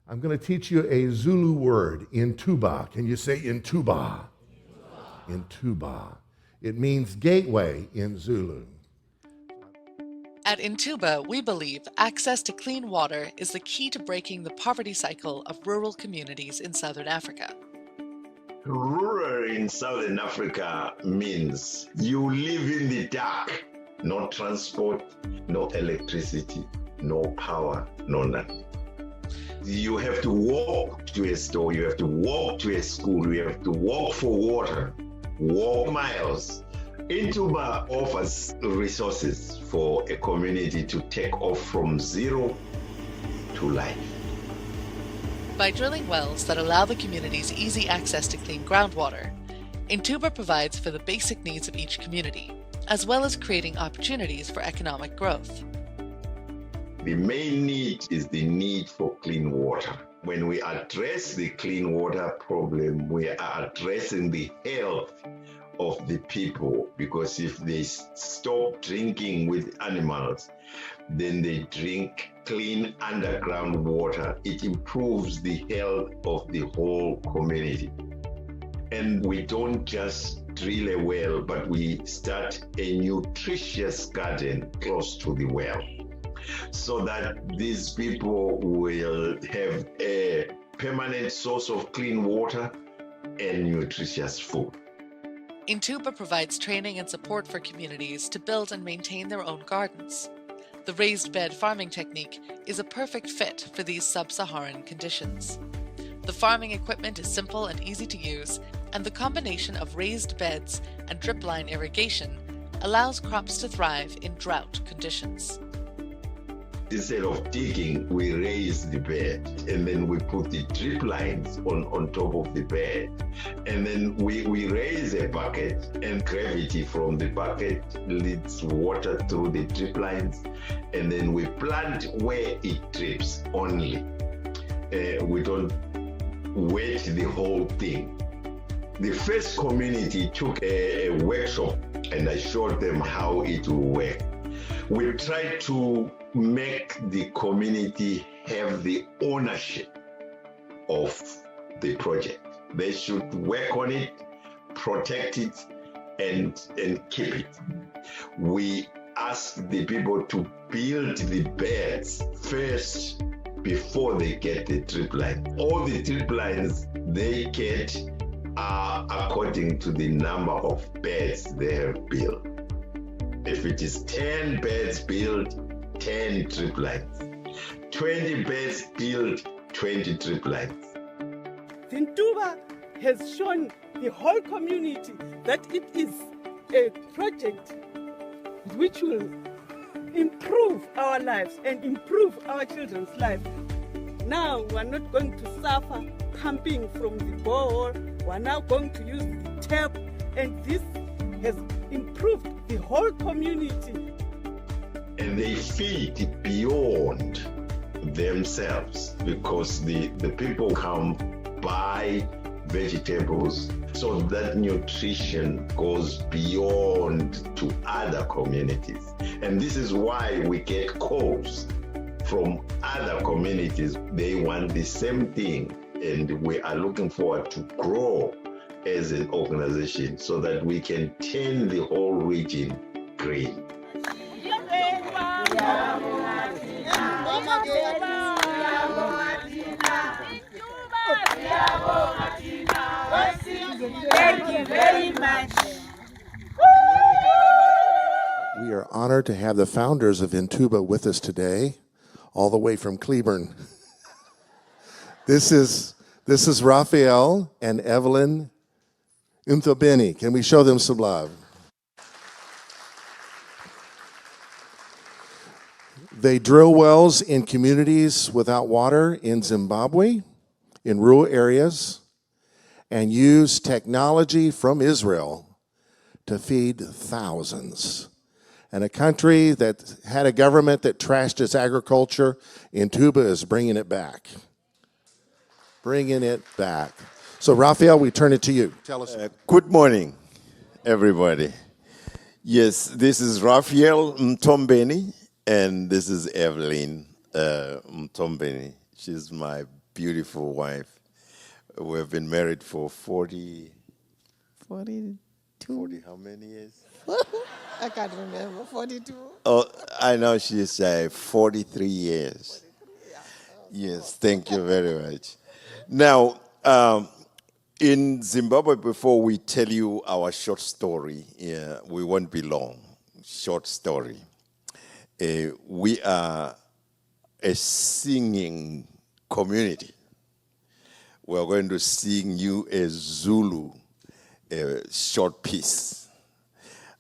I'm going to teach you a Zulu word, INTUBA. Can you say INTUBA? INTUBA. It means gateway in Zulu. At INTUBA, we believe access to clean water is the key to breaking the poverty cycle of rural communities in Southern Africa. Rural in Southern Africa means you live in the dark. No transport, no electricity, no power, no nothing. You have to walk to a store, you have to walk to a school, you have to walk for water, walk miles. INTUBA offers resources for a community to take off from zero to life. By drilling wells that allow the communities easy access to clean groundwater, INTUBA provides for the basic needs of each community, as well as creating opportunities for economic growth. The main need is the need for clean water. When we address the clean water problem, we are addressing the health of the people, because if they stop drinking with animals, then they drink clean underground water. It improves the health of the whole community. And we don't just drill a well, but we start a nutritious garden close to the well, so that these people will have a permanent source of clean water and nutritious food. INTUBA provides training and support for communities to build and maintain their own gardens. The raised bed farming technique is a perfect fit for these sub-Saharan conditions. The farming equipment is simple and easy to use, and the combination of raised beds and drip line irrigation allows crops to thrive in drought conditions. Instead of digging, we raise the bed, and then we put the drip lines on top of the bed. And then we raise a bucket, and gravity from the bucket leads water through the drip lines. And then we plant where it drips only. We don't wet the whole thing. The first community took a workshop, and I showed them how it will work. We tried to make the community have the ownership of the project. They should work on it, protect it, and keep it. We ask the people to build the beds first before they get the drip line. All the drip lines they get are according to the number of beds they have built. If it is 10 beds built, 10 drip lines. 20 beds built, 20 drip lines. INTUBA has shown the whole community that it is a project which will improve our lives and improve our children's lives. Now we are not going to suffer pumping from the borehole. We are now going to use the tap, and this has improved the whole community. And they feed beyond themselves, because the people come buy vegetables, so that nutrition goes beyond to other communities. And this is why we get calls from other communities. They want the same thing, and we are looking forward to grow as an organization so that we can turn the whole region green. Thank you very much. We are honored to have the founders of INTUBA with us today, all the way from Cleburne. This is Raphael and Evelyn Mthombeni. Can we show them some love? They drill wells in communities without water in Zimbabwe, in rural areas, and use technology from Israel to feed thousands. And a country that had a government that trashed its agriculture, INTUBA is bringing it back. Bringing it back. So, Raphael, we turn it to you. Tell us. Good morning, everybody. Yes, this is Raphael Mthombeni, and this is Evelyn Mthombeni. She's my beautiful wife. We have been married for 42. 40 how many years? I can't remember. 42. Oh, I know she's 43 years. Yes, thank you very much. Now, in Zimbabwe, before we tell you our short story, we won't be long. Short story. We are a singing community. We're going to sing you a Zulu short piece.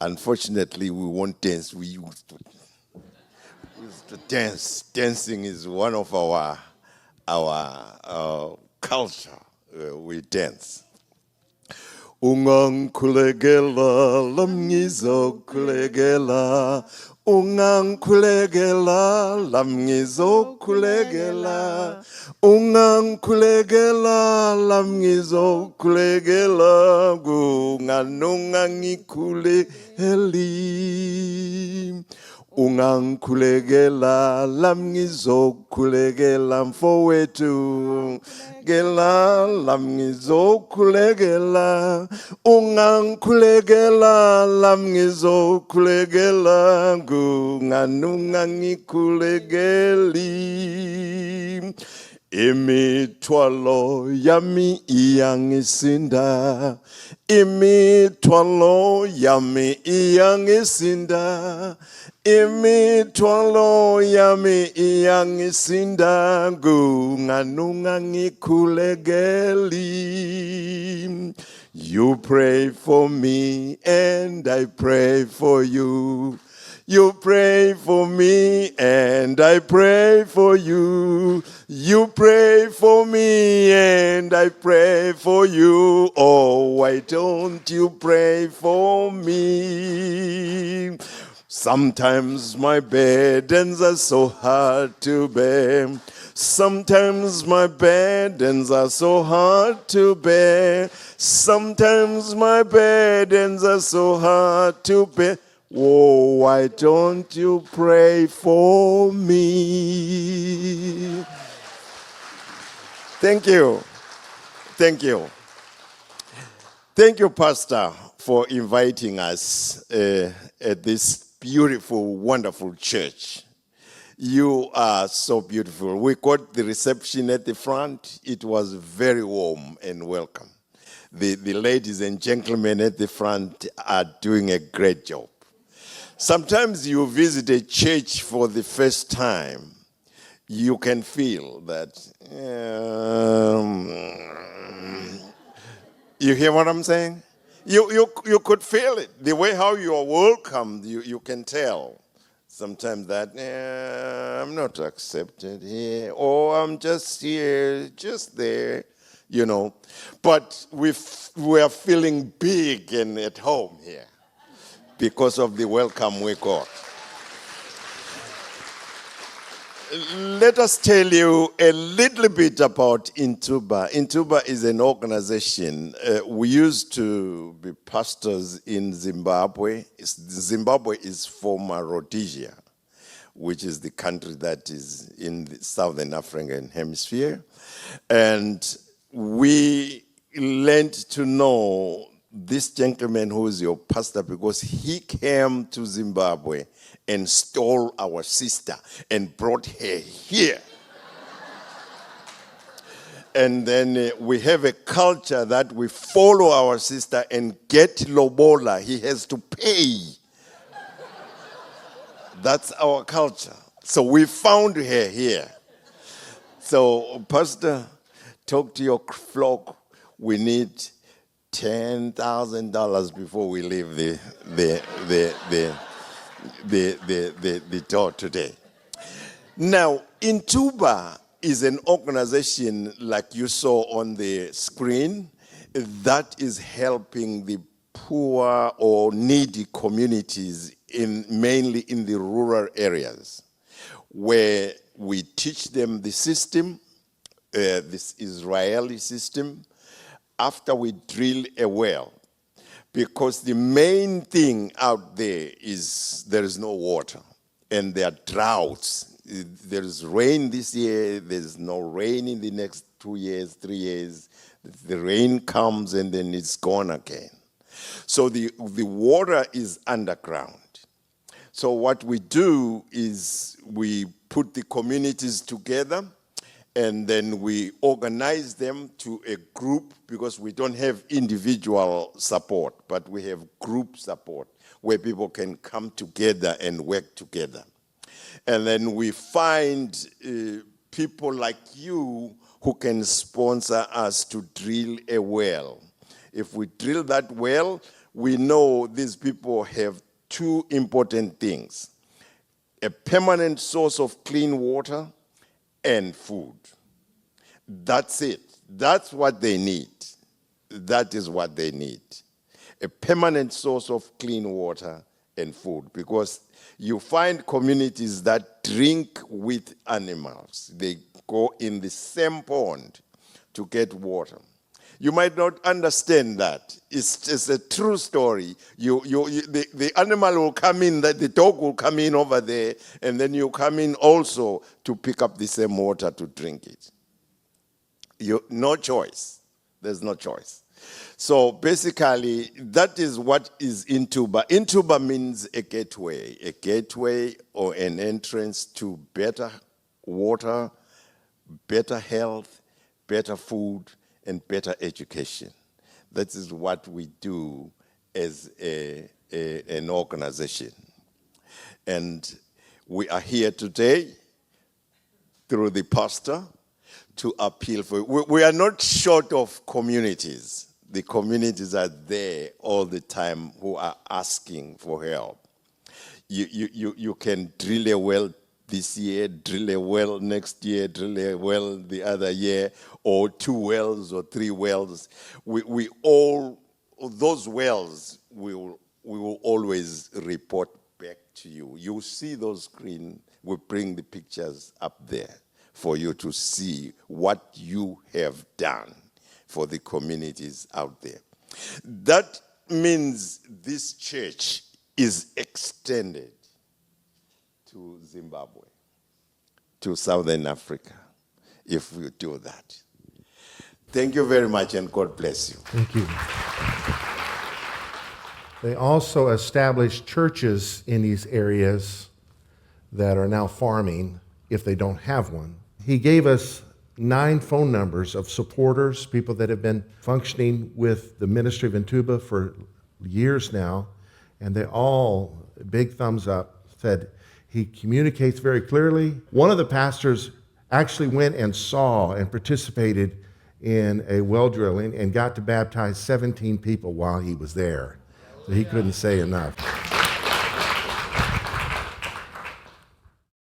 Unfortunately, we won't dance. We used to dance. Dancing is one of our culture. We dance. Ungangikhulekela lamngizokhulekela ungangikhulekela lamngizokhulekela ungangikhulekela lamngizokhulekela kunganongangikhulekeli ungangikhulekela lamngizokhulekela mfowethu gela lamngizokhulekela ungangikhulekela lamngizokhulekela kunganongangikhulekeli imithwalo yami iyangisinda imithwalo yami iyangisinda imithwalo yami iyangisinda kunganongangikhulekeli. You pray for me and I pray for you. You pray for me and I pray for you. You pray for me and I pray for you. Oh, why don't you pray for me? Sometimes my burdens are so hard to bear. Sometimes my burdens are so hard to bear. Sometimes my burdens are so hard to bear. Oh, why don't you pray for me? Thank you. Thank you. Thank you, Pastor, for inviting us at this beautiful, wonderful church. You are so beautiful. We got the reception at the front. It was very warm and welcome. The ladies and gentlemen at the front are doing a great job. Sometimes you visit a church for the first time, you can feel that. You hear what I'm saying? You could feel it. The way how you are welcomed, you can tell. Sometimes that, I'm not accepted here, or I'm just here, just there, you know. But we are feeling big and at home here because of the welcome we got. Let us tell you a little bit about INTUBA. INTUBA is an organization. We used to be pastors in Zimbabwe. Zimbabwe is former Rhodesia, which is the country that is in the Southern African hemisphere. And we learned to know this gentleman who is your pastor because he came to Zimbabwe and stole our sister and brought her here. And then we have a culture that we follow our sister and get lobola. He has to pay. That's our culture. So we found her here. So, Pastor, talk to your flock. We need $10,000 before we leave the door today. Now, INTUBA is an organization like you saw on the screen that is helping the poor or needy communities mainly in the rural areas, where we teach them the system, this Israeli system, after we drill a well. Because the main thing out there is no water, and there are droughts there's rain this year, there's no rain in the next 2 years, 3 years. The rain comes and then it's gone again. So the water is underground. So what we do is we put the communities together, and then we organize them to a group, because we don't have individual support, but we have group support where people can come together and work together. And then we find people like you who can sponsor us to drill a well. If we drill that well, we know these people have two important things: a permanent source of clean water and food. That's it. That's what they need. That is what they need. A permanent source of clean water and food, because you find communities that drink with animals. They go in the same pond to get water. You might not understand that. It's just a true story. The animal will come in, the dog will come in over there, and then you come in also to pick up the same water to drink it. No choice. There's no choice. So basically, that is what is INTUBA. INTUBA means a gateway or an entrance to better water, better health, better food, and better education. That is what we do as an organization. And we are here today through the pastor to appeal for. We are not short of communities. The communities are there all the time who are asking for help. You can drill a well this year, drill a well next year, drill a well the other year, or 2 wells or 3 wells. We all, those wells, we will always report back to you. You see those screen, we bring the pictures up there for you to see what you have done for the communities out there. That means this church is extended to Zimbabwe, to Southern Africa, if we do that. Thank you very much, and God bless you. Thank you. They also established churches in these areas that are now farming if they don't have one. He gave us 9 phone numbers of supporters, people that have been functioning with the ministry of INTUBA for years now, and they all, big thumbs up, said he communicates very clearly. One of the pastors actually went and saw and participated in a well drilling and got to baptize 17 people while he was there. So he couldn't say enough.